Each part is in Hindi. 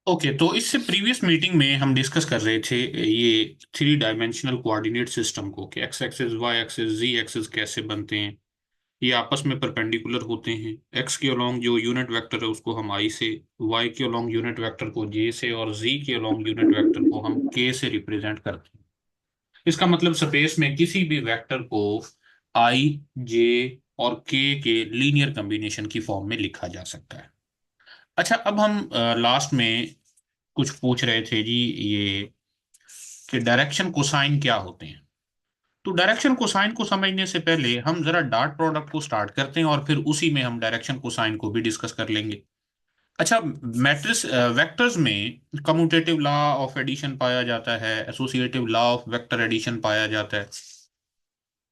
ओके, तो इससे प्रीवियस मीटिंग में हम डिस्कस कर रहे थे ये थ्री डायमेंशनल कोऑर्डिनेट सिस्टम को कि एक्स एक्सिस, वाई एक्सिस, जी एक्सिस कैसे बनते हैं। ये आपस में परपेंडिकुलर होते हैं। एक्स के अलोंग जो यूनिट वेक्टर है उसको हम आई से, वाई के अलोंग यूनिट वेक्टर को जे से, और जी के अलोंग यूनिट वेक्टर को हम के से रिप्रेजेंट करते हैं। इसका मतलब स्पेस में किसी भी वेक्टर को आई, जे और के लीनियर कॉम्बिनेशन की फॉर्म में लिखा जा सकता है। अच्छा, अब हम लास्ट में कुछ पूछ रहे थे जी, ये कि डायरेक्शन कोसाइन क्या होते हैं। तो डायरेक्शन कोसाइन को समझने से पहले हम जरा डॉट प्रोडक्ट को स्टार्ट करते हैं और फिर उसी में हम डायरेक्शन कोसाइन को भी डिस्कस कर लेंगे। अच्छा, मैट्रिक्स वेक्टर्स में कम्यूटेटिव लॉ ऑफ एडिशन पाया जाता है, associative law of vector addition पाया जाता है।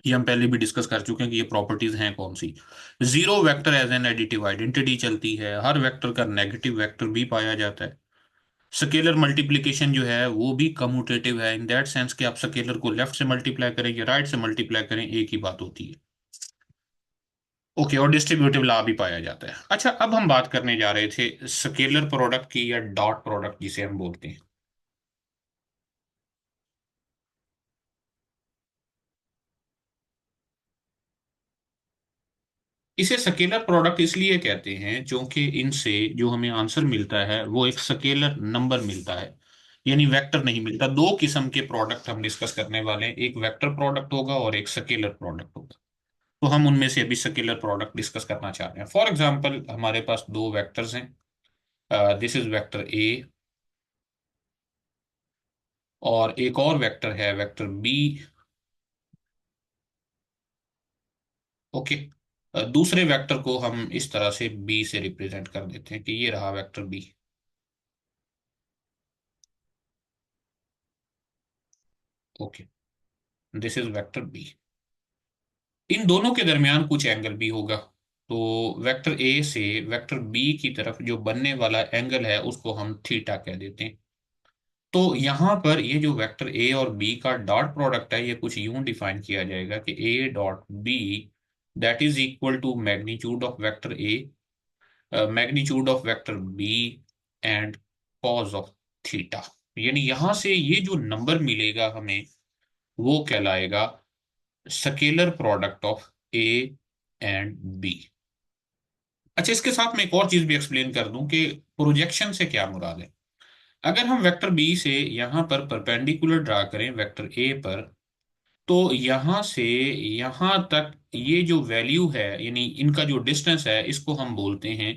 ये हम पहले भी डिस्कस कर चुके हैं कि ये प्रॉपर्टीज हैं कौन सी। Zero vector as an additive identity चलती है, हर वेक्टर का नेगेटिव वेक्टर भी पाया जाता है। स्केलर मल्टीप्लिकेशन जो है वो भी कम्यूटेटिव है, इन दैट सेंस कि आप स्केलर को लेफ्ट से मल्टीप्लाई करें या राइट से मल्टीप्लाई करें, एक ही बात होती है। ओके, और डिस्ट्रीब्यूटिव लॉ भी पाया जाता है। अच्छा, अब हम बात करने जा रहे थे स्केलर प्रोडक्ट की, या डॉट प्रोडक्ट जिसे हम बोलते हैं। इसे स्केलर प्रोडक्ट इसलिए कहते हैं क्योंकि इनसे जो हमें आंसर मिलता है वो एक स्केलर नंबर मिलता है, यानी वेक्टर नहीं मिलता। दो किस्म के प्रोडक्ट हम डिस्कस करने वाले हैं, एक वेक्टर प्रोडक्ट होगा और एक स्केलर प्रोडक्ट होगा। तो हम उनमें से अभी स्केलर प्रोडक्ट डिस्कस करना चाह रहे हैं। फॉर एग्जांपल, हमारे पास दो वेक्टर्स हैं, दिस इज वेक्टर ए, और एक और वेक्टर है वेक्टर बी। ओके, दूसरे वेक्टर को हम इस तरह से बी से रिप्रेजेंट कर देते हैं कि ये रहा vector B. Okay, this is vector B. इन दोनों के दरमियान कुछ एंगल भी होगा, तो वेक्टर ए से वेक्टर बी की तरफ जो बनने वाला एंगल है उसको हम थीटा कह देते हैं। तो यहाँ पर ये जो वेक्टर ए और बी का डॉट प्रोडक्ट है, ये कुछ यूं डिफाइन किया जाएगा कि A dot B that is equal to magnitude of vector A, magnitude of vector B, and cos of theta. यानी यहां से ये जो नंबर मिलेगा हमें वो कहलाएगा scalar product of A and B. अच्छा, इसके साथ मैं एक और चीज भी एक्सप्लेन कर दूं कि प्रोजेक्शन से क्या मुराद है। अगर हम वेक्टर बी से यहां पर परपेंडिकुलर ड्रा करें वेक्टर ए पर, तो यहां से यहां तक ये जो वैल्यू है, यानी इनका जो डिस्टेंस है, इसको हम बोलते हैं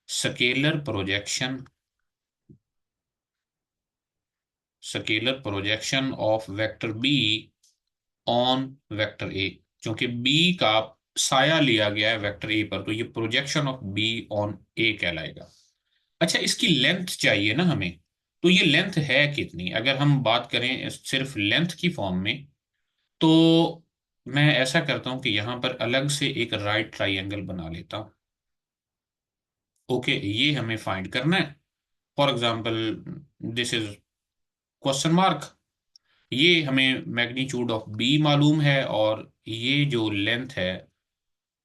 scalar projection, scalar projection of vector be on vector A. क्योंकि बी का साया लिया गया है वेक्टर ए पर, तो ये प्रोजेक्शन ऑफ बी ऑन ए कहलाएगा। अच्छा, इसकी लेंथ चाहिए ना हमें, तो ये लेंथ है कितनी, अगर हम बात करें सिर्फ लेंथ की फॉर्म में, तो मैं ऐसा करता हूं कि यहां पर अलग से एक राइट ट्राइंगल बना लेता हूं। ओके, ये हमें फाइंड करना है। For example, this is question mark. ये हमें मैग्नीट्यूड ऑफ बी मालूम है, और ये जो लेंथ है,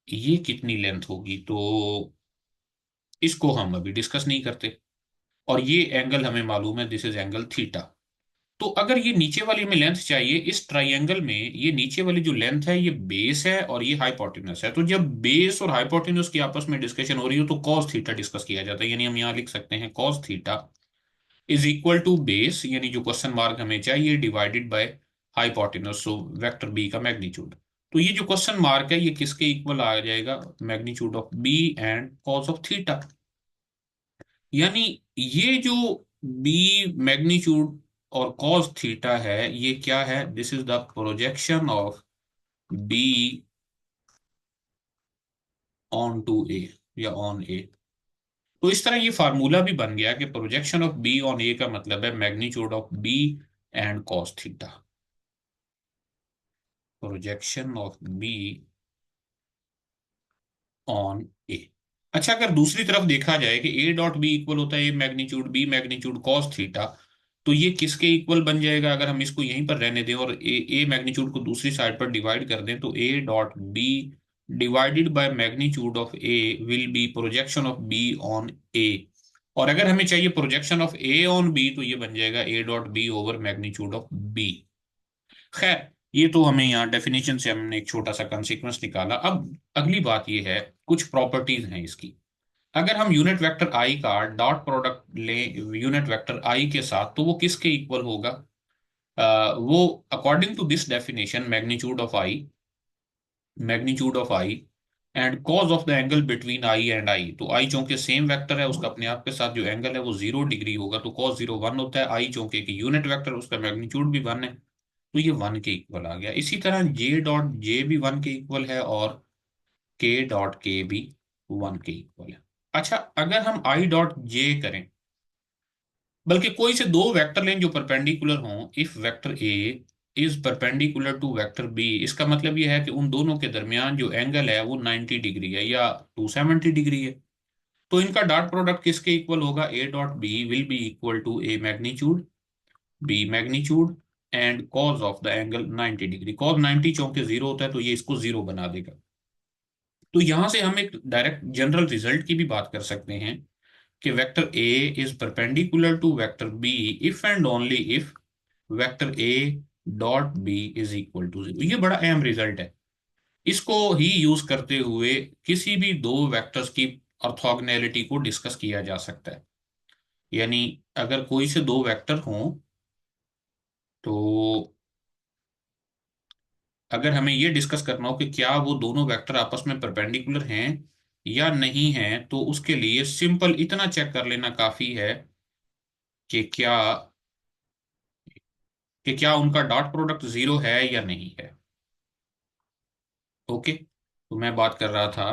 ये कितनी लेंथ होगी, तो इसको हम अभी डिस्कस नहीं करते। और ये एंगल हमें मालूम है, दिस इज एंगल थीटा। तो अगर ये नीचे वाली हमें लेंथ चाहिए इस ट्राइंगल में, ये नीचे वाली जो लेंथ है ये बेस है और ये हाइपोटेन्यूस है, तो जब बेस और हाइपोटेन्यूस की आपस में डिस्कशन हो रही हो तो कॉस थीटा डिस्कस किया जाता है। यानी हम यहाँ लिख सकते हैं cos theta is equal to base, यानी जो क्वेश्चन मार्क हमें चाहिए, divided by hypotenuse, so vector B का मैग्नीट्यूड। तो ये जो क्वेश्चन मार्क है ये किसके इक्वल आ जाएगा, magnitude of B and cos of theta. यानी ये जो बी मैग्नीट्यूड और कॉस थीटा है, ये क्या है, this is the projection of B on to A, या ऑन ए। तो इस तरह ये फार्मूला भी बन गया कि projection of B on A का मतलब है magnitude of B and cos theta. Projection of B on A. अच्छा, अगर दूसरी तरफ देखा जाए कि ए डॉट बी इक्वल होता है A magnitude B magnitude cos theta, तो ये किसके इक्वल बन जाएगा, अगर हम इसको यहीं पर रहने दें और ए मैग्नीट्यूड को दूसरी साइड पर डिवाइड कर दें, तो A dot B divided by magnitude of A will be projection of B on A. और अगर हमें चाहिए projection of A on B तो ये बन जाएगा A dot B over magnitude of B. खैर, ये तो हमें यहाँ डेफिनेशन से हमने एक छोटा सा कंसीक्वेंस निकाला। अब अगली बात ये है, कुछ प्रॉपर्टीज हैं इसकी। अगर हम यूनिट वेक्टर आई का डॉट प्रोडक्ट लें यूनिट वेक्टर आई के साथ, तो वो किसके इक्वल होगा? वो according to this definition magnitude of I and cos of the angle between I and I. तो आई चूंकि सेम वेक्टर है, उसका अपने आप के साथ जो एंगल है वो 0 डिग्री होगा, तो कॉस 0 1 होता है। आई चूंकि कि यूनिट वेक्टर, उसका मैग्नीट्यूड भी 1 है, तो ये 1 के इक्वल आ गया। इसी तरह जे डॉट जे भी 1 के इक्वल है और के डॉट के भी 1 के इक्वल है। अच्छा, अगर हम आई डॉट जे करें, बल्कि कोई से दो वेक्टर लें जो परपेंडिकुलर हों, if vector A is perpendicular to vector B, इसका मतलब यह है कि उन दोनों के दरमियान जो एंगल है वो 90 डिग्री है या 270 डिग्री है। तो इनका डॉट प्रोडक्ट किसके इक्वल होगा? A dot B will be equal to A magnitude B magnitude and cos of the angle 90 degree. Cos 90 चौके 0 होता है, तो ये इसको 0 बना देगा। तो यहां से हम एक डायरेक्ट जनरल रिजल्ट की भी बात कर सकते हैं कि vector A is perpendicular to vector B if and only if vector A dot B is equal to 0। ये बड़ा अहम रिजल्ट है। इसको ही यूज करते हुए किसी भी दो वेक्टर्स की ऑर्थोगोनैलिटी को डिस्कस किया जा सकता है। यानी अगर कोई से दो वेक्टर हों, तो अगर हमें ये डिस्कस करना हो कि क्या वो दोनों वेक्टर आपस में परपेंडिकुलर हैं या नहीं हैं, तो उसके लिए सिंपल इतना चेक कर लेना काफी है कि क्या उनका डॉट प्रोडक्ट 0 है या नहीं है। ओके, तो मैं बात कर रहा था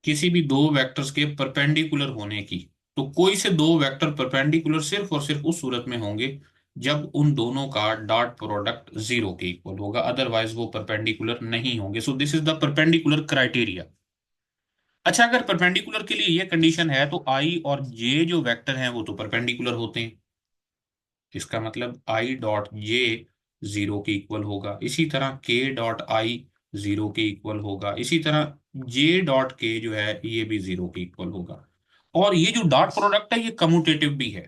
किसी भी दो वेक्टर्स के परपेंडिकुलर होने की। तो कोई से दो वेक्टर परपेंडिकुलर सिर्फ और सिर्फ उस सूरत में होंगे जब उन दोनों का डॉट प्रोडक्ट 0 के इक्वल होगा, अदरवाइज वो परपेंडिकुलर नहीं होंगे। सो this is the perpendicular criteria. अच्छा, अगर परपेंडिकुलर के लिए ये कंडीशन है, तो आई और जे जो वेक्टर हैं वो तो परपेंडिकुलर होते हैं। इसका मतलब आई डॉट जे 0 के इक्वल होगा, इसी तरह के डॉट आई 0 के इक्वल होगा, इसी तरह जे डॉट के जो है ये भी 0 के इक्वल होगा। और ये जो डॉट प्रोडक्ट है ये कम्यूटेटिव भी है।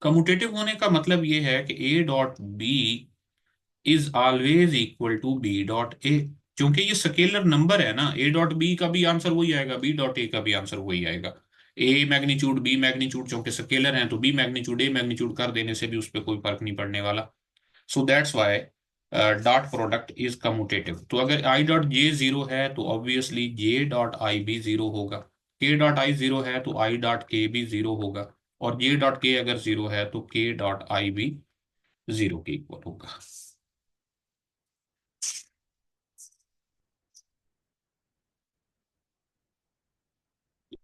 कम्यूटेटिव होने का मतलब ये है कि A dot B is always equal to B dot A. क्योंकि ये स्केलर नंबर है ना, ए डॉट बी का भी आंसर वही आएगा, बी डॉट ए का भी आंसर वही आएगा। ए मैग्नीट्यूड बी मैग्नीट्यूड चूंकि स्केलर हैं, तो बी मैग्नीट्यूड ए मैग्नीट्यूड कर देने से भी उस पर कोई फर्क नहीं पड़ने वाला। So that's why dot product is commutative. तो अगर आई डॉट जे 0 है, तो ऑब्वियसली जे डॉट आई भी 0 होगा। के डॉट आई 0 है, तो आई डॉट के भी 0 होगा। और जे डॉट के अगर 0 है, तो के डॉट आई भी 0 के इक्वल होगा।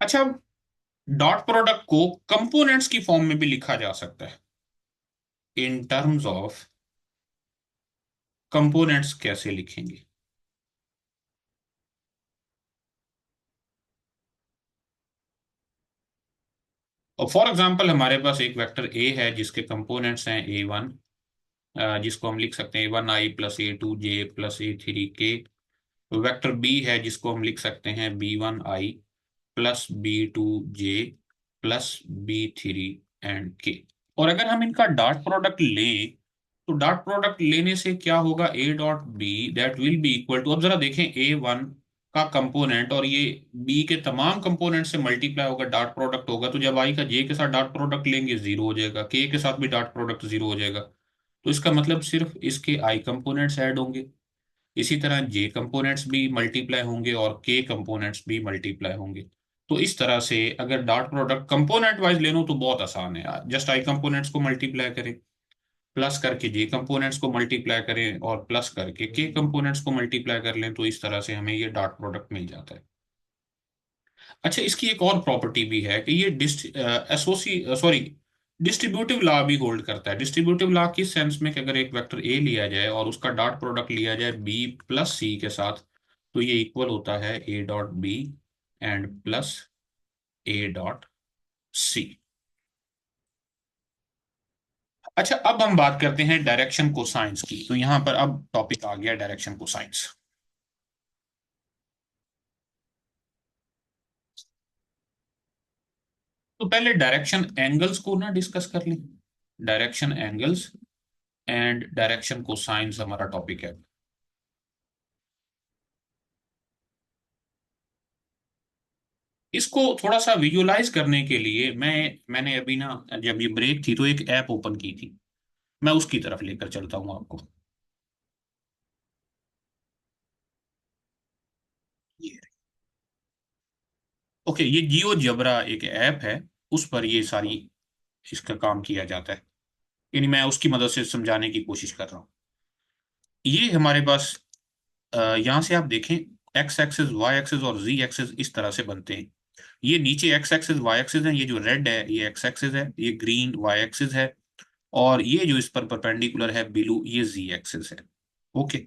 अच्छा, डॉट प्रोडक्ट को कंपोनेंट्स की फॉर्म में भी लिखा जा सकता है। इन टर्म्स ऑफ कंपोनेंट्स कैसे लिखेंगे? और फॉर एग्जांपल हमारे पास एक वेक्टर ए है जिसके कंपोनेंट्स हैं A1, जिसको हम लिख सकते हैं A1 I plus A2 J plus A3 K। Vector B है जिसको हम लिख सकते हैं B1 I plus B2 J plus B3 and K। और अगर हम इनका डॉट प्रोडक्ट लें, तो डॉट प्रोडक्ट लेने से क्या होगा? A dot B that will be equal to, अब जरा देखें, A1 का कंपोनेंट और ये बी के तमाम कंपोनेंट से मल्टीप्लाई होगा, डॉट प्रोडक्ट होगा। तो जब आई का जे के साथ डॉट प्रोडक्ट लेंगे 0 हो जाएगा, के साथ भी डॉट प्रोडक्ट 0 हो जाएगा। तो इसका मतलब सिर्फ इसके आई कंपोनेंट्स ऐड होंगे। इसी तरह जे कंपोनेंट्स भी मल्टीप्लाई होंगे और के कंपोनेंट्स भी मल्टीप्लाई होंगे। तो इस तरह से अगर डॉट प्रोडक्ट कंपोनेंट वाइज लेना हो तो बहुत आसान है, जस्ट आई कंपोनेंट्स को मल्टीप्लाई करें, प्लस करके जे कंपोनेंट्स को मल्टीप्लाई करें और प्लस करके के कंपोनेंट्स को मल्टीप्लाई कर लें, तो इस तरह से हमें ये डॉट प्रोडक्ट मिल जाता है। अच्छा, इसकी एक और प्रॉपर्टी भी है कि ये डिस्ट्रीब्यूटिव लॉ भी होल्ड करता है। डिस्ट्रीब्यूटिव लॉ किस सेंस में कि अगर एक वेक्टर ए लिया जाए और उसका डॉट प्रोडक्ट लिया जाए बी प्लस सी के साथ, तो ये इक्वल होता है A dot B and plus A dot C. अच्छा, अब हम बात करते हैं डायरेक्शन कोसाइंस की। तो यहां पर अब टॉपिक आ गया डायरेक्शन कोसाइंस। तो पहले डायरेक्शन एंगल्स को ना डिस्कस कर लें। Direction angles and direction cosines हमारा टॉपिक है। इसको थोड़ा सा विजुअलाइज करने के लिए मैंने अभी ना, जब ये ब्रेक थी तो एक ऐप ओपन की थी, मैं उसकी तरफ लेकर चलता हूँ आपको। ये ओके, ये जियो जबरा एक ऐप है, उस पर ये सारी इसका काम किया जाता है, यानी मैं उसकी मदद से समझाने की कोशिश कर रहा हूँ। ये हमारे पास यहाँ से आप देखें, एक्स एक्सिस वाई एक्सिस और जी एक्सिस इस तरह से बनते हैं। ये नीचे एक्स एक्सिस वाई एक्सिस है, ये जो रेड है ये एक्स एक्सिस है, ये ग्रीन वाई एक्सिस है, और ये जो इस पर परपेंडिकुलर है ब्लू, ये जी एक्सिस है। ओके,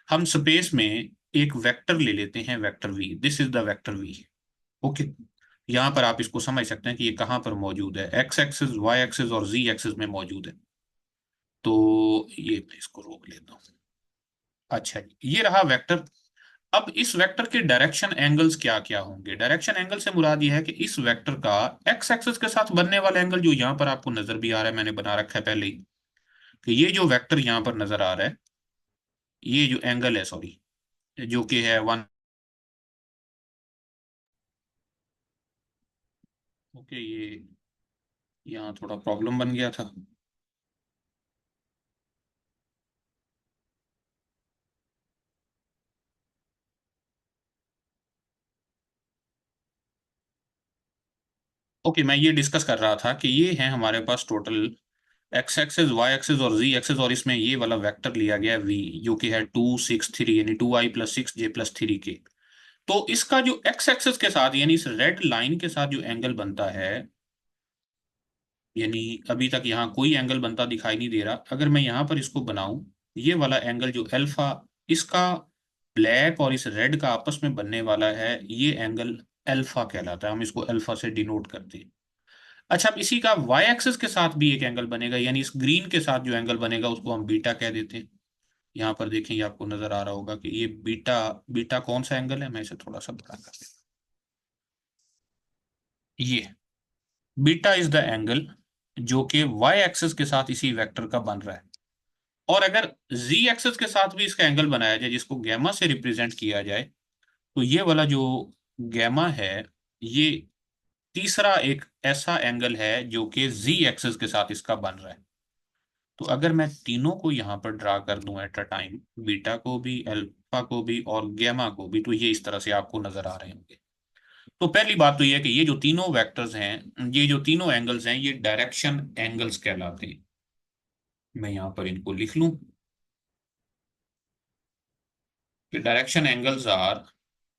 हम स्पेस में एक वेक्टर ले लेते हैं, vector V, this is the vector V. Okay, यहाँ पर आप इसको समझ सकते हैं कि ये कहाँ पर मौजूद है, एक्स एक्सिस वाई एक्सिस और जी एक्सिस में मौजूद है। तो ये मैं इसको रोक लेता हूँ। अच्छा जी, ये रहा वेक्टर। अब इस वेक्टर के डायरेक्शन एंगल्स क्या क्या होंगे? डायरेक्शन एंगल से मुराद ये है कि इस वेक्टर का एक्स एक्सिस के साथ बनने वाला एंगल, जो यहाँ पर आपको नजर भी आ रहा है, मैंने बना रखा है पहले ही, कि ये जो वेक्टर यहाँ पर नजर आ रहा है, ये जो एंगल है, सॉरी, जो कि है वन। ओके, ये यहाँ थोड़ा प्रॉब्लम बन गया था। ओके, मैं ये डिस्कस कर रहा था कि ये है हमारे पास total X axis Y axis और जी एक्सेस, और इसमें ये वाला वेक्टर लिया गया है वी, जो कि है 2 6 3, यानी 2i + 6j + 3 के। तो इसका जो एक्स एक्सेस के साथ, यानी इस रेड लाइन के साथ जो एंगल बनता है, यानी अभी तक यहाँ कोई एंगल बनता दिखाई नहीं दे रहा, अगर मैं यहाँ पर इसको बनाऊं, ये वाला एंगल जो अल्फा, इसका ब्लैक और इस रेड का आपस में बनने वाला है, ये एंगल अल्फा कहलाता है, हम इसको अल्फा से डिनोट करते हैं। अच्छा, अब इसी का वाई एक्सिस के साथ भी एक एंगल बनेगा, यानी इस ग्रीन के साथ जो एंगल बनेगा उसको हम बीटा कह देते हैं। यहाँ पर देखें, ये आपको नजर आ रहा होगा कि ये बीटा, बीटा कौन सा एंगल है, मैं इसे थोड़ा सा बड़ा कर देता हूं। ये बीटा इज द एंगल जो कि वाई एक्सिस के साथ इसी वेक्टर का बन रहा है। और अगर जी एक्सिस के साथ भी इसका एंगल बनाया जाए, जिसको गैमा से रिप्रेजेंट किया जाए, तो ये वाला जो गैमा है, ये तीसरा एक ऐसा एंगल है जो कि जी एक्सिस के साथ इसका बन रहा है। तो अगर मैं तीनों को यहाँ पर ड्रा कर दूं एट अ टाइम, बीटा को भी, अल्फा को भी और गैमा को भी, तो ये इस तरह से आपको नजर आ रहे होंगे। तो पहली बात तो ये है कि ये जो तीनों वेक्टर्स हैं, ये जो तीनों एंगल्स हैं, ये डायरेक्शन एंगल्स कहलाते हैं। मैं यहाँ पर इनको लिख लूं कि direction angles are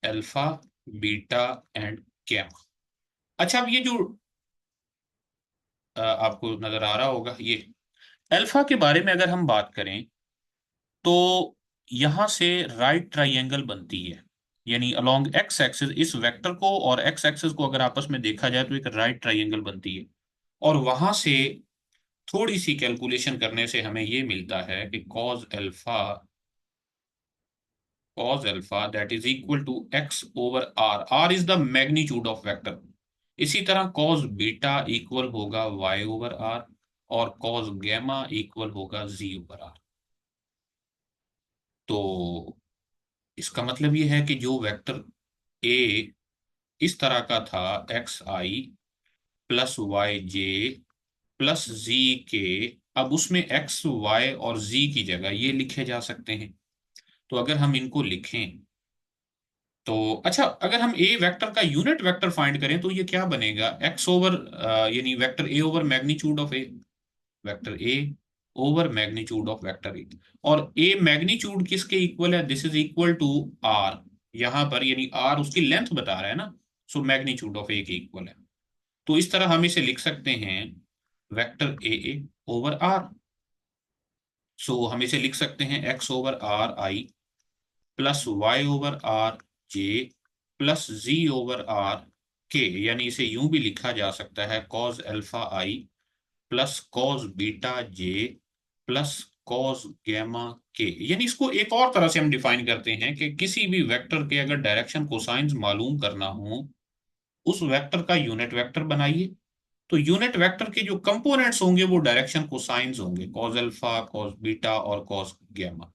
alpha, beta and gamma. अच्छा, अब ये जो आपको नजर आ रहा होगा, ये अल्फा के बारे में अगर हम बात करें, तो यहां से राइट ट्राइंगल बनती है, यानी अलोंग एक्स एक्सिस, इस वेक्टर को और एक्स एक्सिस को अगर आपस में देखा जाए तो एक राइट ट्राइंगल बनती है। और वहां से थोड़ी सी कैलकुलेशन करने से हमें ये मिलता है कि cos alpha that is equal to x/r, r is the magnitude of vector. इसी तरह cos बीटा इक्वल होगा y/r, और cos गैमा इक्वल होगा z/r। तो इसका मतलब ये है कि जो वेक्टर ए इस तरह का था, xi + yj + z अब उसमें x y और z की जगह ये लिखे जा सकते हैं। तो अगर हम इनको लिखें, तो अच्छा, अगर हम ए वेक्टर का यूनिट वेक्टर फाइंड करें तो ये क्या बनेगा, x ओवर, यानी vector A over magnitude of A, vector A over magnitude of vector A. और ए मैग्नीट्यूड किसके इक्वल है, this is equal to R, यहां पर यानी आर उसकी लेंथ बता रहा है ना, सो मैग्नीट्यूड ऑफ ए के इक्वल है। तो इस तरह हम इसे लिख सकते हैं, वेक्टर ए ओवर आर। सो हम इसे लिख सकते हैं x/r(i) + y/r(j) + z/r(k), यानी इसे यूं भी लिखा जा सकता है cos alpha i + cos beta j + cos gamma k। यानी इसको एक और तरह से हम डिफाइन करते हैं कि किसी भी वेक्टर के अगर डायरेक्शन कोसाइंस मालूम करना हो, उस वेक्टर का यूनिट वेक्टर बनाइए, तो यूनिट वेक्टर के जो कंपोनेंट्स होंगे वो डायरेक्शन कोसाइंस होंगे, कॉस अल्फा, कॉस बीटा और कॉस गैमा।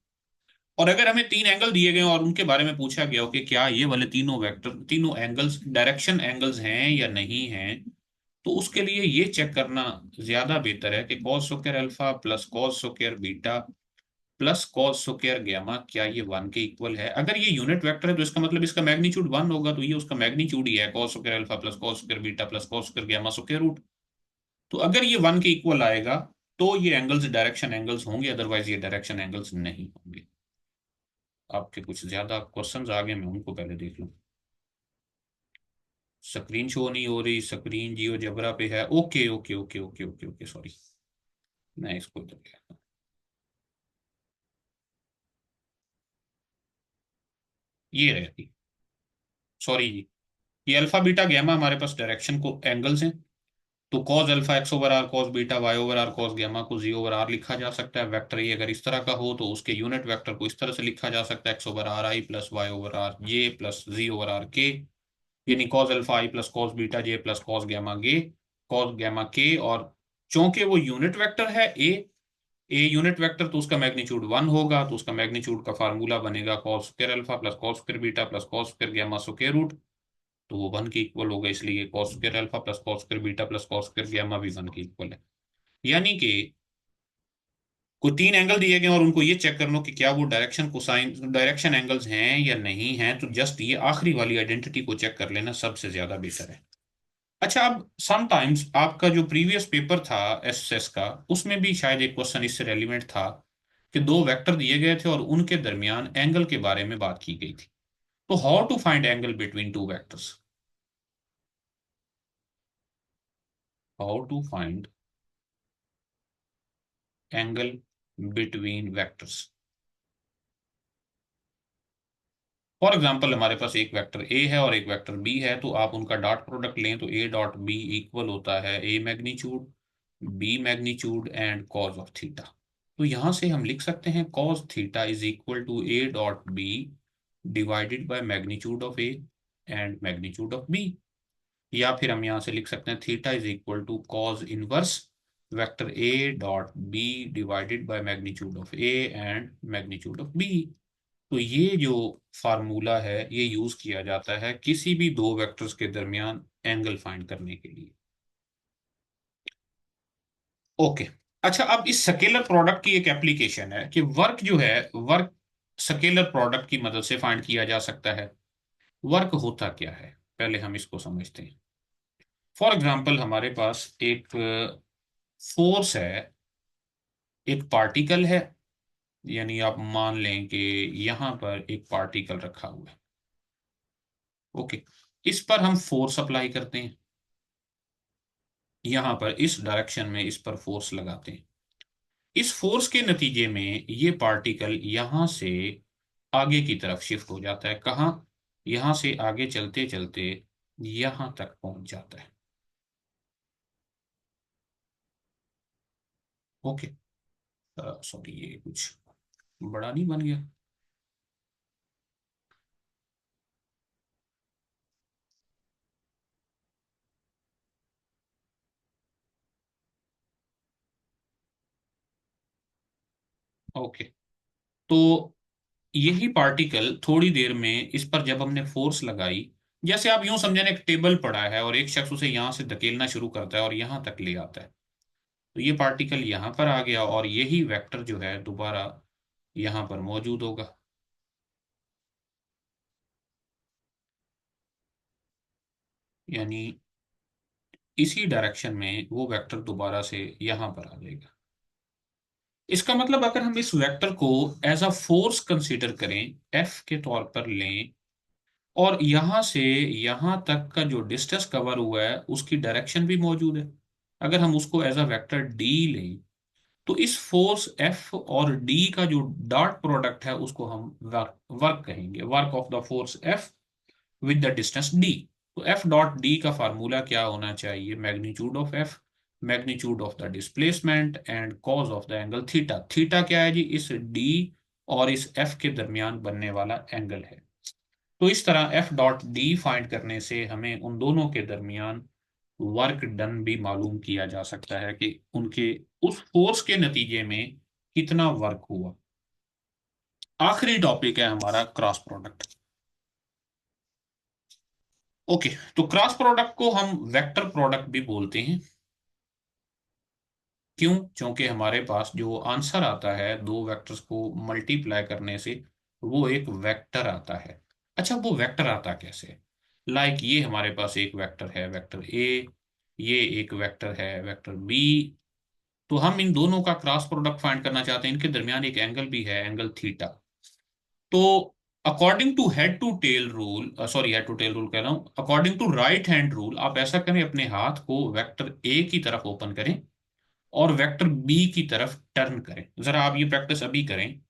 और अगर हमें तीन एंगल दिए गए और उनके बारे में पूछा गया हो कि क्या ये वाले तीनों वेक्टर, तीनों एंगल्स डायरेक्शन एंगल्स हैं या नहीं हैं, तो उसके लिए ये चेक करना ज्यादा बेहतर है कि cos square alpha plus cos square beta plus cos square gamma क्या ये वन के इक्वल है। अगर ये यूनिट वेक्टर है तो इसका मतलब इसका मैग्नीट्यूड वन होगा, तो ये उसका मैग्नीट्यूड ही है, cos square alpha plus cos square beta plus cos square gamma square root. तो अगर ये वन के इक्वल आएगा तो ये एंगल्स डायरेक्शन एंगल्स होंगे, अदरवाइज ये डायरेक्शन एंगल्स नहीं होंगे। आपके कुछ ज्यादा क्वेश्चंस आ गए, मैं उनको पहले देख लूं। स्क्रीन शो नहीं हो रही, स्क्रीन जियो जबरा पे है। Okay okay okay okay okay okay, sorry, मैं इसको इधर गया। ये रहती, सॉरी जी, ये अल्फा बीटा गैमा हमारे पास डायरेक्शन को एंगल्स हैं। तो cos alpha X over R, cos beta Y over R, cos gamma को जी ओवर आर लिखा जा सकता है। वेक्टर ये अगर इस तरह का हो तो उसके यूनिट वेक्टर को इस तरह से लिखा जा सकता है, X over R I plus Y over R J plus Z over R K, यानी cos alpha I plus cos beta J plus cos gamma K, cos gamma K. और चूंकि वो यूनिट वेक्टर है ए यूनिट वेक्टर, तो उसका मैग्नीट्यूड वन होगा, तो उसका मैग्नीट्यूड का फार्मूला बनेगा cos square alpha plus cos square beta plus cos square gamma square root. तो वो वन के इक्वल होगा, इसलिए cos square alpha plus cos square beta plus cos square gamma भी वन के इक्वल है। यानी कि को तीन एंगल दिए गए और उनको ये चेक करना कि क्या वो डायरेक्शन कोसाइन डायरेक्शन एंगल्स हैं या नहीं हैं, तो जस्ट ये आखिरी वाली आइडेंटिटी को चेक कर लेना सबसे ज्यादा बेहतर है। अच्छा, अब समटाइम्स आपका जो प्रीवियस पेपर था एसएस का, उसमें भी शायद एक क्वेश्चन इससे रेलिवेंट था कि दो वेक्टर दिए गए थे और उनके दरमियान एंगल के बारे में बात की गई थी। तो how to find angle between two vectors, how to find angle between vectors. For example हमारे पास एक वेक्टर ए है और एक वेक्टर बी है, तो आप उनका डॉट प्रोडक्ट लें तो ए डॉट बी इक्वल होता है A magnitude B magnitude and cos of theta. तो यहां से हम लिख सकते हैं cos theta is equal to A dot B divided by magnitude of A and magnitude of B. या फिर हम यहाँ से लिख सकते हैं theta is equal to cos inverse vector A dot B divided by magnitude of A and magnitude of B. तो ये जो फार्मूला है ये यूज किया जाता है किसी भी दो वेक्टर्स के दरमियान एंगल फाइंड करने के लिए। ओके। अच्छा, अब इस स्केलर प्रोडक्ट की एक एप्लीकेशन है कि वर्क जो है, वर्क स्केलर प्रोडक्ट की मदद से फाइंड किया जा सकता है। वर्क होता क्या है, पहले हम इसको समझते हैं। फॉर एग्जांपल हमारे पास एक फोर्स है, एक पार्टिकल है, यानी आप मान लें कि यहां पर एक पार्टिकल रखा हुआ है। ओके, इस पर हम फोर्स अप्लाई करते हैं, यहां पर इस डायरेक्शन में इस पर फोर्स लगाते हैं। इस फोर्स के नतीजे में ये पार्टिकल यहां से आगे की तरफ शिफ्ट हो जाता है। कहाँ? यहां से आगे चलते चलते यहां तक पहुंच जाता है। ओके, सॉरी, ये कुछ बड़ा नहीं बन गया। ओके, तो यही पार्टिकल थोड़ी देर में इस पर जब हमने फोर्स लगाई, जैसे आप यूं समझें एक टेबल पड़ा है और एक शख्स उसे यहां से धकेलना शुरू करता है और यहां तक ले आता है, तो ये पार्टिकल यहां पर आ गया और यही वेक्टर जो है दोबारा यहां पर मौजूद होगा। यानी इसी डायरेक्शन में वो वेक्टर दोबारा से यहां पर आ जाएगा। इसका मतलब अगर हम इस वेक्टर को एज अ फोर्स कंसीडर करें, एफ के तौर पर लें, और यहां से यहां तक का जो डिस्टेंस कवर हुआ है उसकी डायरेक्शन भी मौजूद है, अगर हम उसको एज अ वेक्टर डी लें, तो इस फोर्स एफ और डी का जो डॉट प्रोडक्ट है उसको हम वर्क कहेंगे, work of the force F with the distance D. तो एफ डॉट डी का फार्मूला क्या होना चाहिए? Magnitude of F, magnitude of the displacement and cos of the angle theta. Theta क्या है जी? इस डी और इस एफ के दरमियान बनने वाला एंगल है। तो इस तरह एफ डॉट डी फाइंड करने से हमें उन दोनों के दरमियान वर्क डन भी मालूम किया जा सकता है कि उनके उस फोर्स के नतीजे में कितना वर्क हुआ। आखिरी टॉपिक है हमारा क्रॉस प्रोडक्ट। ओके, तो क्रॉस प्रोडक्ट को हम वेक्टर प्रोडक्ट भी बोलते हैं। क्यों? क्योंकि हमारे पास जो आंसर आता है दो वेक्टर्स को मल्टीप्लाई करने से, वो एक वेक्टर आता है। अच्छा, वो वेक्टर आता कैसे? ये हमारे पास एक वेक्टर है, वेक्टर ए। ये एक वेक्टर है, वेक्टर बी। तो हम इन दोनों का क्रॉस प्रोडक्ट फाइंड करना चाहते हैं। इनके दरमियान एक एंगल भी है, एंगल थीटा। तो according to head to tail rule, sorry head to tail rule कह रहा हूं, according to right hand rule, आप ऐसा करें, अपने हाथ को वेक्टर ए की तरफ ओपन करें और वेक्टर बी की तरफ टर्न करें। जरा आप ये प्रैक्टिस अभी करें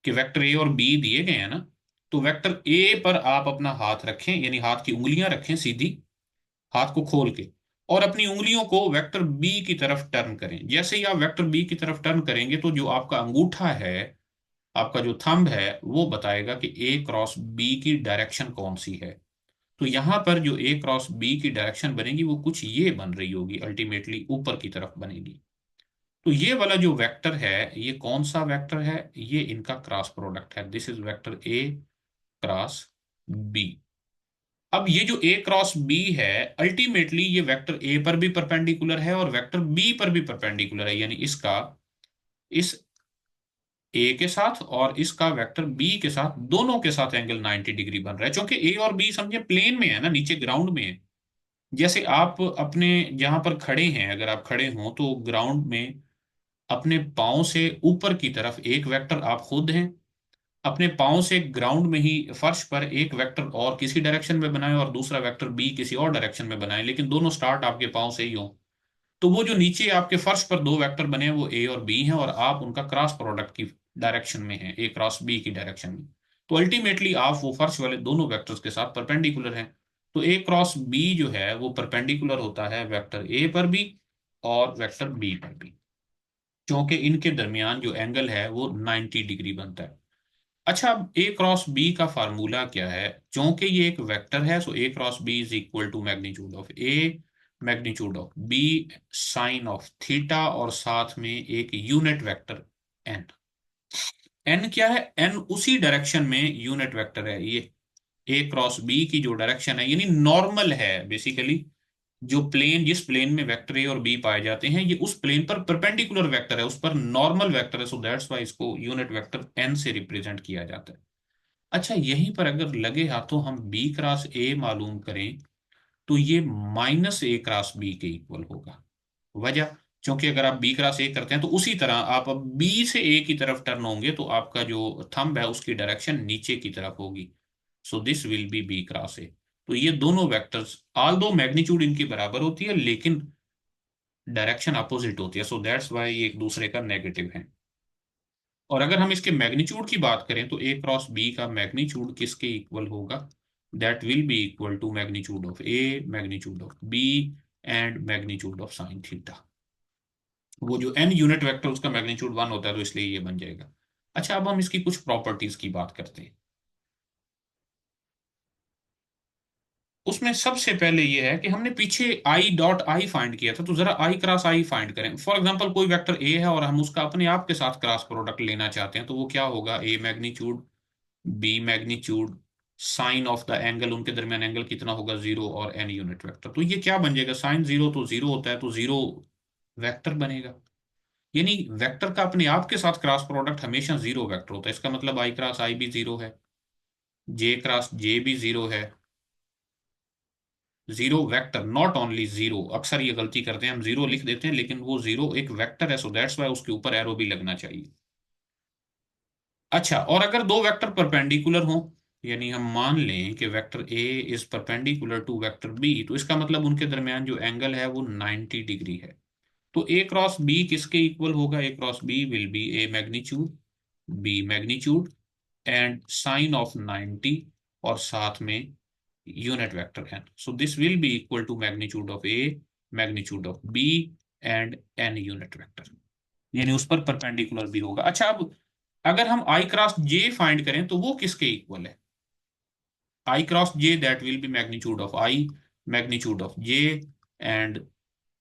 कि वेक्टर ए और बी दिए गए हैं ना, तो वेक्टर ए पर आप अपना हाथ रखें, यानी हाथ की उंगलियां रखें सीधी, हाथ को खोल के, और अपनी उंगलियों को वेक्टर बी की तरफ टर्न करें। जैसे ही आप वेक्टर बी की तरफ टर्न करेंगे तो जो आपका अंगूठा है, आपका जो थंब है, वो बताएगा कि ए क्रॉस बी की डायरेक्शन कौन सी है। तो यहां पर जो ए क्रॉस बी की डायरेक्शन बनेगी वो कुछ ये बन रही होगी, अल्टीमेटली ऊपर की तरफ बनेगी। तो ये वाला जो वेक्टर है, ये कौन सा वेक्टर है? ये इनका क्रॉस प्रोडक्ट है। This is vector A cross B. अब ये जो ए क्रॉस बी है, अल्टीमेटली ये वेक्टर ए पर भी परपेंडिकुलर है और वेक्टर बी पर भी परपेंडिकुलर है, यानी इसका इस ए के साथ और इसका वेक्टर बी के साथ, दोनों के साथ एंगल 90 डिग्री बन रहा है। क्योंकि ए और बी समझे प्लेन में है ना, नीचे ग्राउंड में है। जैसे आप अपने जहां पर खड़े हैं, अगर आप खड़े हों तो ग्राउंड में अपने पाँव से ऊपर की तरफ एक वेक्टर आप खुद हैं, अपने पाँव से ग्राउंड में ही फर्श पर एक वेक्टर और किसी डायरेक्शन में बनाएं और दूसरा वेक्टर बी किसी और डायरेक्शन में बनाएं, लेकिन दोनों स्टार्ट आपके पाँव से ही हो। तो वो जो नीचे आपके फर्श पर दो वेक्टर बने हैं वो ए और बी हैं, और आप उनका क्रॉस प्रोडक्ट की डायरेक्शन में हैं, ए क्रॉस बी की डायरेक्शन में। तो अल्टीमेटली आप वो फर्श वाले दोनों वेक्टर्स के साथ परपेंडिकुलर हैं। तो ए क्रॉस बी जो है वो परपेंडिकुलर होता है वेक्टर ए पर भी और वेक्टर बी पर भी, क्योंकि इनके दरमियान जो एंगल है वो 90 डिग्री बनता है। अच्छा, अब ए क्रॉस बी का फार्मूला क्या है? क्योंकि ये एक वेक्टर है, so A cross B is equal to magnitude of A, magnitude of B, sine of theta, और साथ में एक यूनिट वेक्टर एन। एन क्या है? एन उसी डायरेक्शन में यूनिट वेक्टर है। ये ए क्रॉस बी की जो डायरेक्शन है, यानी नॉर्मल है बेसिकली। जो प्लेन, जिस प्लेन में वेक्टर ए और बी पाए जाते हैं, ये उस प्लेन पर परपेंडिकुलर वेक्टर है, उस पर नॉर्मल वेक्टर है। सो दैट्स वाई इसको यूनिट वेक्टर एन से रिप्रेजेंट किया जाता है। अच्छा, यहीं पर अगर लगे हाथों हम बी क्रॉस ए मालूम करें, तो ये माइनस ए क्रॉस बी के इक्वल होगा। वजह? क्योंकि अगर आप बी क्रॉस ए करते हैं तो उसी तरह आप अब बी से ए की तरफ टर्न होंगे, तो आपका जो थंब है उसकी डायरेक्शन नीचे की तरफ होगी। So this will be B cross A. तो ये दोनों वेक्टर्स, ऑल दो मैग्नीट्यूड इनकी बराबर होती है, लेकिन डायरेक्शन अपोजिट होती है। सो दैट्स वाई ये एक दूसरे का नेगेटिव है। और अगर हम इसके मैग्नीट्यूड की बात करें तो ए क्रॉस बी का मैग्नीट्यूड किसके इक्वल होगा? That will be equal to magnitude of A, magnitude of B, and magnitude of sine theta. वो जो एन यूनिट वेक्टर उसका मैग्नीट्यूड 1 होता है, तो इसलिए ये बन जाएगा। अच्छा, अब हम इसकी कुछ प्रॉपर्टीज की बात करते हैं। उसमें सबसे पहले ये है कि हमने पीछे आई डॉट आई फाइंड किया था, तो जरा आई क्रॉस आई फाइंड करें। फॉर एग्जांपल कोई वेक्टर ए है और हम उसका अपने आप के साथ क्रॉस प्रोडक्ट लेना चाहते हैं, तो वो क्या होगा? A magnitude, B magnitude, sine of the angle, उनके दरमियान एंगल कितना होगा? 0, और एन यूनिट वेक्टर। तो ये क्या बन जाएगा? साइन जीरो तो जीरो होता है, तो जीरो वेक्टर बनेगा। यानी वेक्टर का अपने आप के साथ क्रॉस प्रोडक्ट हमेशा जीरो वेक्टर होता है। इसका मतलब आई क्रॉस आई भी जीरो है, जे क्रॉस जे भी जीरो है। Zero vector, not only zero. अक्सर ये गलती करते हैं, हम जीरो लिख देते हैं, लेकिन वो जीरो एक वेक्टर है, सो दैट्स वाई उसके ऊपर एरो भी लगना चाहिए। अच्छा, और अगर दो वेक्टर परपेंडिकुलर हों, यानी हम मान लें कि vector A is perpendicular to vector B, तो इसका मतलब उनके दरमियान जो एंगल है वो 90 डिग्री है। तो ए क्रॉस बी किसके इक्वल होगा? A cross B will be A magnitude, B magnitude, and sine of 90, और साथ में unit vector N. So this will be equal to magnitude of A, magnitude of B, and N unit vector, यानी उस पर परपेंडिकुलर भी होगा। अच्छा, अब अगर हम आई क्रॉस जे फाइंड करें तो वो किसके इक्वल है? I cross J, that will be magnitude of I, magnitude of J, and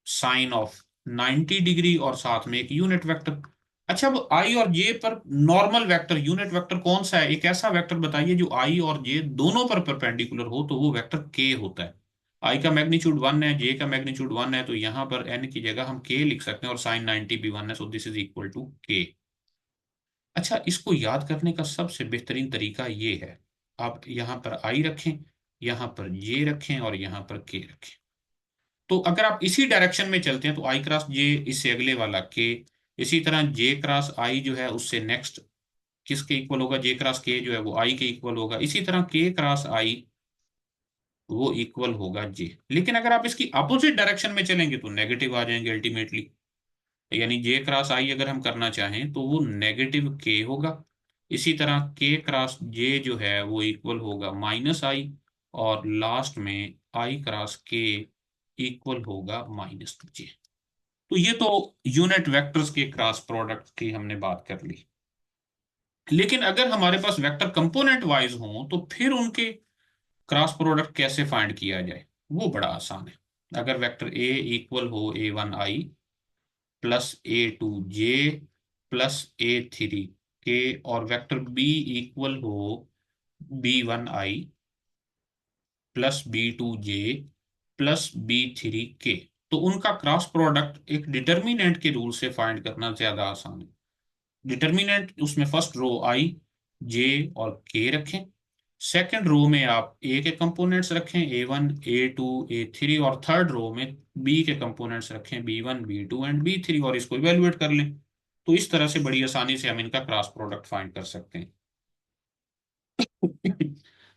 sine of 90 degree और साथ में एक यूनिट वेक्टर। अच्छा, अब आई और जे पर नॉर्मल वेक्टर यूनिट वेक्टर कौन सा है? एक ऐसा वेक्टर बताइए जो आई और जे दोनों पर परपेंडिकुलर हो, तो वो वेक्टर के होता है। आई का मैग्नीट्यूड 1 है, जे का मैग्नीट्यूड 1 है, तो यहां पर एन की जगह हम के लिख सकते हैं और साइन 90 भी 1 है, so this is equal to K. अच्छा, इसको याद करने का सबसे बेहतरीन तरीका ये है, आप यहां पर आई रखें, यहां पर जे रखें और यहां पर के रखें। तो अगर आप इसी डायरेक्शन में चलते हैं तो आई क्रॉस जे, इससे अगले वाला के, इसी तरह जे क्रॉस आई जो है उससे नेक्स्ट किसके इक्वल होगा? जे क्रॉस के जो है वो आई के इक्वल होगा। इसी तरह के क्रॉस आई वो इक्वल होगा जे। लेकिन अगर आप इसकी अपोजिट डायरेक्शन में चलेंगे तो नेगेटिव आ जाएंगे अल्टीमेटली। यानी जे क्रॉस आई अगर हम करना चाहें तो वो नेगेटिव के होगा। इसी तरह के क्रॉस जे जो है वो इक्वल होगा माइनस आई। और लास्ट में आई क्रॉस के इक्वल होगा माइनस जे। तो ये तो यूनिट वेक्टर्स के क्रॉस प्रोडक्ट की हमने बात कर ली। लेकिन अगर हमारे पास वेक्टर कंपोनेंट वाइज हों तो फिर उनके क्रॉस प्रोडक्ट कैसे फाइंड किया जाए? वो बड़ा आसान है। अगर वेक्टर ए इक्वल हो A1 I plus A2 J plus A3 के, और वेक्टर बी इक्वल हो B1 I plus B2 J plus B3 के, तो उनका क्रॉस प्रोडक्ट एक डिटर्मिनेंट के रूल से फाइंड करना ज्यादा आसान है। डिटर्मिनेंट उसमें फर्स्ट रो आई, जे और के रखें। सेकंड रो में आप ए के कंपोनेंट्स रखें, A1 A2 A3, और थर्ड रो में बी के कंपोनेंट्स रखें, B1 B2 एंड B3, और इसको इवेलुएट कर लें। तो इस तरह से बड़ी आसानी से हम इनका क्रॉस प्रोडक्ट फाइंड कर सकते हैं।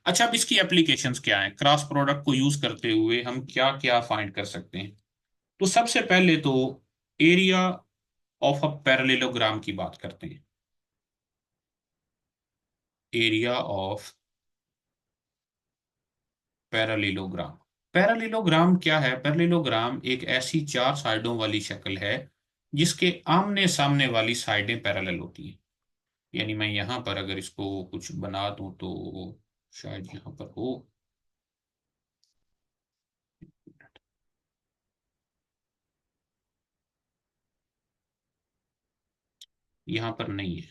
अच्छा, अब इसकी एप्लीकेशंस क्या हैं? क्रॉस प्रोडक्ट को यूज करते हुए हम क्या क्या फाइंड कर सकते हैं? तो सबसे पहले तो एरिया ऑफ अ पैरेललोग्राम की बात करते हैं। Area of parallelogram. पैरेललोग्राम क्या है? पैरेललोग्राम एक ऐसी चार साइडों वाली शक्ल है जिसके आमने सामने वाली साइडें पैरेलल होती हैं। यानी मैं यहां पर अगर इसको कुछ बना दूं तो शायद यहां पर हो। यहां पर नहीं है।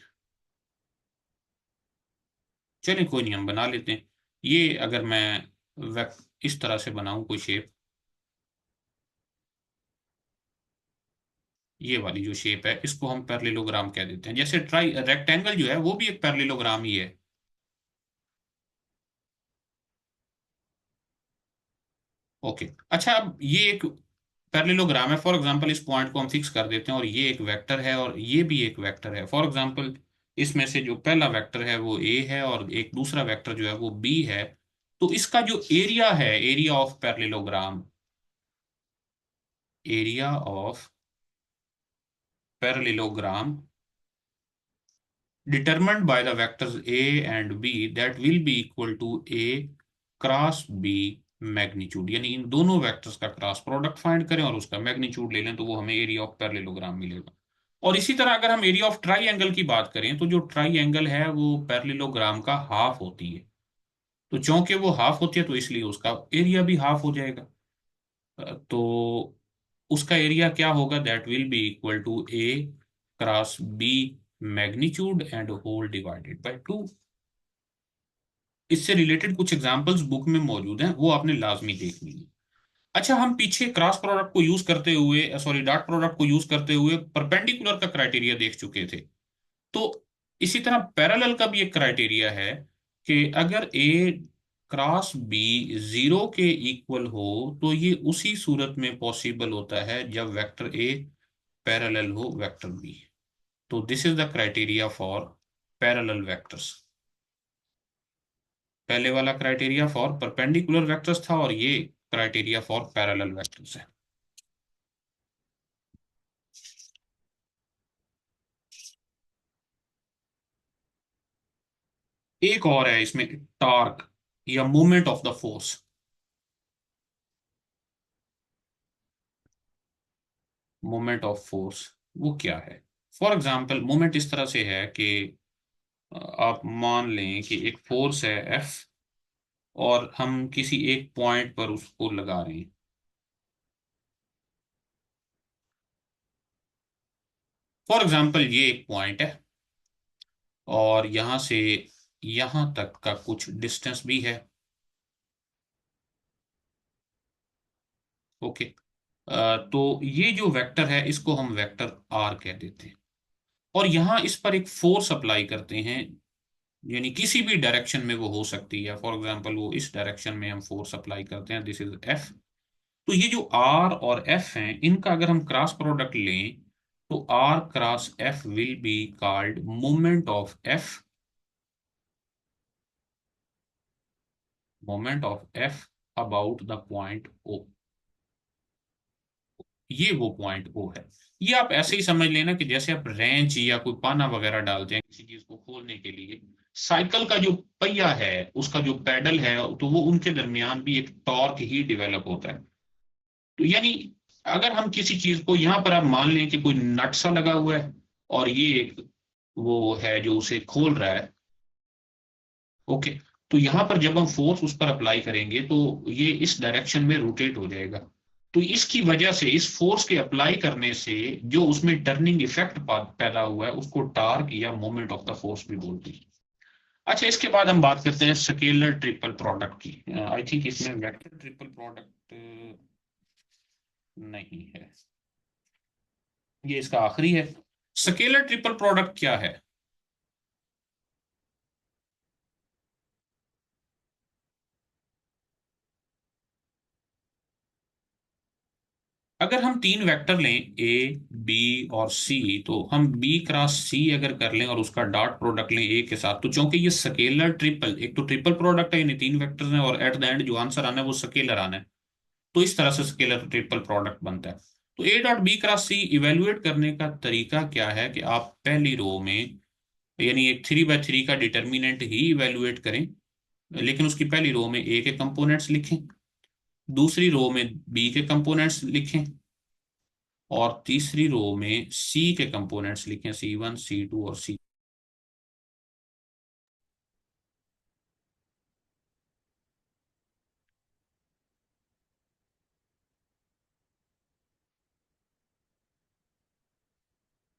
चलिए कोई नहीं, हम बना लेते हैं। ये अगर मैं इस तरह से बनाऊं कोई शेप, ये वाली जो शेप है इसको हम पैरेललोग्राम कह देते हैं। जैसे ट्राई रेक्टेंगल जो है वो भी एक पैरेललोग्राम ही है। ओके, अच्छा, अब ये एक पैरेललोग्राम है। फॉर एग्जांपल इस पॉइंट को हम फिक्स कर देते हैं और ये एक वेक्टर है और ये भी एक वेक्टर है। फॉर एग्जांपल इसमें से जो पहला वेक्टर है वो ए है और एक दूसरा वेक्टर जो है वो बी है। तो इसका जो एरिया है, area of parallelogram, area of parallelogram determined by the vectors a and b that will be equal to a cross b magnitude. यानी इन दोनों वेक्टर्स का क्रॉस प्रोडक्ट फाइंड करें और उसका मैग्नीट्यूड ले लें तो वो हमें एरिया ऑफ पैरेललोग्राम मिलेगा। और इसी तरह अगर हम एरिया ऑफ ट्राई की बात करें तो जो ट्राई है वो पैरेललोग्राम का हाफ होती है। तो चूंकि वो हाफ होती है तो इसलिए उसका एरिया भी हाफ हो जाएगा। तो उसका एरिया क्या होगा? That will be equal to A cross B magnitude and whole divided by 2। इससे रिलेटेड कुछ एग्जांपल्स बुक में मौजूद हैं, वो आपने लाजमी देखनी है। अच्छा, हम पीछे क्रॉस प्रोडक्ट को यूज करते हुए, सॉरी, डॉट प्रोडक्ट को यूज करते हुए परपेंडिकुलर का क्राइटेरिया देख चुके थे। तो इसी तरह पैरेलल का भी एक क्राइटेरिया है कि अगर ए क्रॉस बी जीरो के इक्वल हो तो ये उसी सूरत में पॉसिबल होता है जब वेक्टर ए पैरेलल हो वेक्टर बी। तो this is the criteria for parallel vectors. पहले वाला क्राइटेरिया फॉर परपेंडिकुलर वेक्टर्स था और ये क्राइटेरिया फॉर पैरेलल वेक्टर्स है। एक और है इसमें, टॉर्क या moment of the force. Moment of force वो क्या है? फॉर एग्जाम्पल मोमेंट इस तरह से है कि आप मान लें कि एक फोर्स है F और हम किसी एक पॉइंट पर उसको लगा रहे हैं। फॉर एग्जाम्पल ये एक पॉइंट है और यहां से यहां तक का कुछ डिस्टेंस भी है। ओके। तो ये जो वेक्टर है इसको हम वेक्टर आर कह देते हैं। और यहां इस पर एक फोर्स अप्लाई करते हैं, यानी किसी भी डायरेक्शन में वो हो सकती है। फॉर एग्जांपल वो इस डायरेक्शन में हम फोर्स अप्लाई करते हैं, दिस इज एफ। तो ये जो आर और एफ हैं इनका अगर हम क्रॉस प्रोडक्ट लें तो R cross F will be called moment of F about the point O. ये वो पॉइंट ओ है। ये आप ऐसे ही समझ लेना कि जैसे आप रेंच या कोई पाना वगैरह डालते हैं किसी चीज को खोलने के लिए, साइकिल का जो पहिया है उसका जो पैडल है तो वो उनके दरमियान भी एक टॉर्क ही डेवलप होता है। तो यानी अगर हम किसी चीज को यहां पर आप मान लें कि कोई नट सा लगा हुआ है और ये एक वो है जो उसे खोल रहा है। ओके। तो यहां पर जब हम फोर्स उस पर अप्लाई करेंगे तो ये इस डायरेक्शन में रोटेट हो जाएगा। तो इसकी वजह से इस फोर्स के अप्लाई करने से जो उसमें टर्निंग इफेक्ट पैदा हुआ है उसको टार्क या मोमेंट ऑफ द फोर्स भी बोलते हैं। अच्छा, इसके बाद हम बात करते हैं स्केलर ट्रिपल प्रोडक्ट की। आई थिंक इसमें वेक्टर ट्रिपल प्रोडक्ट नहीं है, ये इसका आखिरी है। स्केलर ट्रिपल प्रोडक्ट क्या है? अगर हम तीन वेक्टर लें ए, बी और सी, तो हम बी क्रॉस सी अगर कर लें और उसका डॉट प्रोडक्ट लें ए के साथ, तो चूंकि ये स्केलर ट्रिपल, एक तो ट्रिपल प्रोडक्ट है यानी तीन वेक्टर्स हैं और एट द एंड जो आंसर आना है वो स्केलर आना है, तो इस तरह से स्केलर ट्रिपल प्रोडक्ट बनता है। तो A dot B cross C evaluate करने का तरीका क्या है कि आप पहली रो में यानी एक 3 बाय 3 का डिटर्मिनेंट ही इवेल्युएट करें, लेकिन उसकी पहली रो में ए के कंपोनेंट्स लिखें, दूसरी रो में बी के कंपोनेंट्स लिखें और तीसरी रो में सी के कंपोनेंट्स लिखें, C1 C2 और सी।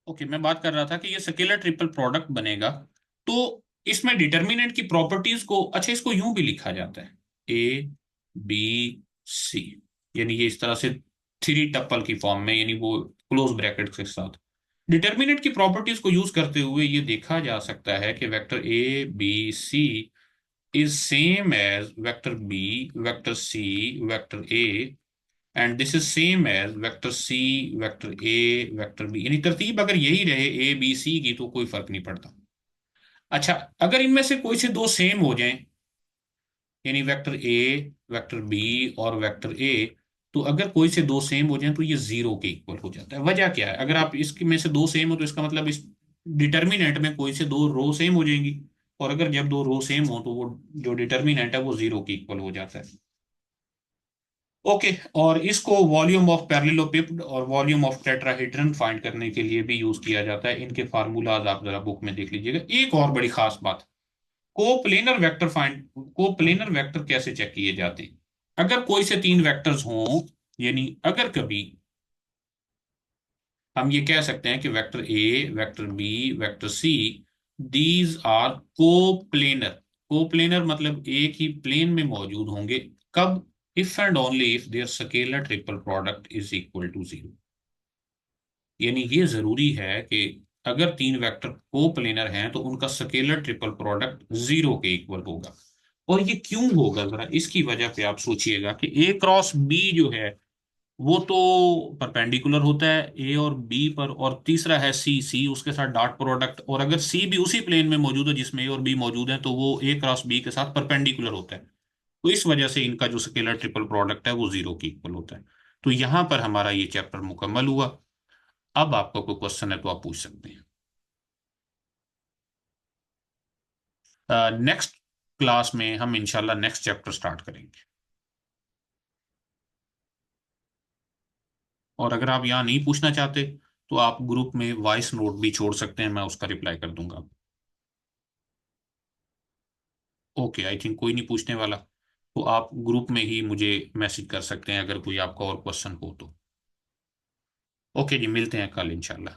ओके, मैं बात कर रहा था कि ये स्केलर ट्रिपल प्रोडक्ट बनेगा। तो इसमें डिटर्मिनेंट की प्रॉपर्टीज को, अच्छा इसको यूं भी लिखा जाता है A B C, यानी ये इस तरह से थ्री टप्पल की फॉर्म में, यानी वो क्लोज ब्रैकेट के साथ। डिटर्मिनेंट की प्रॉपर्टीज को यूज करते हुए ये देखा जा सकता है कि vector A B C is same as vector B, vector C, vector A, and this is same as vector C, vector A, vector B. यानी तरतीब अगर यही रहे ए बी सी की तो कोई फर्क नहीं पड़ता। अच्छा, अगर इनमें से कोई से दो सेम हो जाएं, यानी वेक्टर ए, वेक्टर बी और वेक्टर ए, तो अगर कोई से दो सेम हो जाएं तो ये जीरो के इक्वल हो जाता है। वजह क्या है? अगर आप इसके में से दो सेम हो तो इसका मतलब इस डिटर्मिनेंट में कोई से दो रो सेम हो जाएंगी, और अगर जब दो रो सेम हो तो वो जो डिटर्मिनेंट है वो जीरो के इक्वल हो जाता है। ओके। और इसको वॉल्यूम ऑफ पैरेललोपिड और वॉल्यूम ऑफ टेट्राहेड्रन फाइंड करने के लिए भी यूज किया जाता है। इनके फार्मूलाज आप जरा बुक में देख लीजिएगा। एक और बड़ी खास बात, कोप्लेनर वेक्टर कैसे चेक किए जाते हैं? अगर कोई से तीन वेक्टर्स हों, यानी अगर कभी हम ये कह सकते हैं कि vector A, vector B, vector C, these are coplanar. Coplanar मतलब एक ही प्लेन में मौजूद होंगे। कब? If and only if there scalar triple product is equal to zero. यानी ये जरूरी है कि अगर तीन वेक्टर कोप्लेनर हैं तो उनका स्केलर ट्रिपल प्रोडक्ट जीरो के इक्वल होगा। और ये क्यों होगा, जरा इसकी वजह पे आप सोचिएगा कि ए क्रॉस बी जो है वो तो परपेंडिकुलर होता है ए और बी पर, और तीसरा है सी, सी उसके साथ डॉट प्रोडक्ट, और अगर सी भी उसी प्लेन में मौजूद है जिसमें ए और बी मौजूद है तो वो ए क्रॉस बी के साथ परपेंडिकुलर होता है। तो इस वजह से इनका जो स्केलर ट्रिपल प्रोडक्ट है वो जीरो की इक्वल होता है। तो यहां पर हमारा ये चैप्टर मुकम्मल हुआ। अब आपका कोई क्वेश्चन है तो आप पूछ सकते हैं। नेक्स्ट क्लास में हम इंशाल्लाह नेक्स्ट चैप्टर स्टार्ट करेंगे। और अगर आप यहाँ नहीं पूछना चाहते तो आप ग्रुप में वॉइस नोट भी छोड़ सकते हैं, मैं उसका रिप्लाई कर दूंगा। ओके, आई थिंक कोई नहीं पूछने वाला, तो आप ग्रुप में ही मुझे मैसेज कर सकते हैं अगर कोई आपका और क्वेश्चन हो तो। ओके जी, मिलते हैं कल इंशाल्लाह।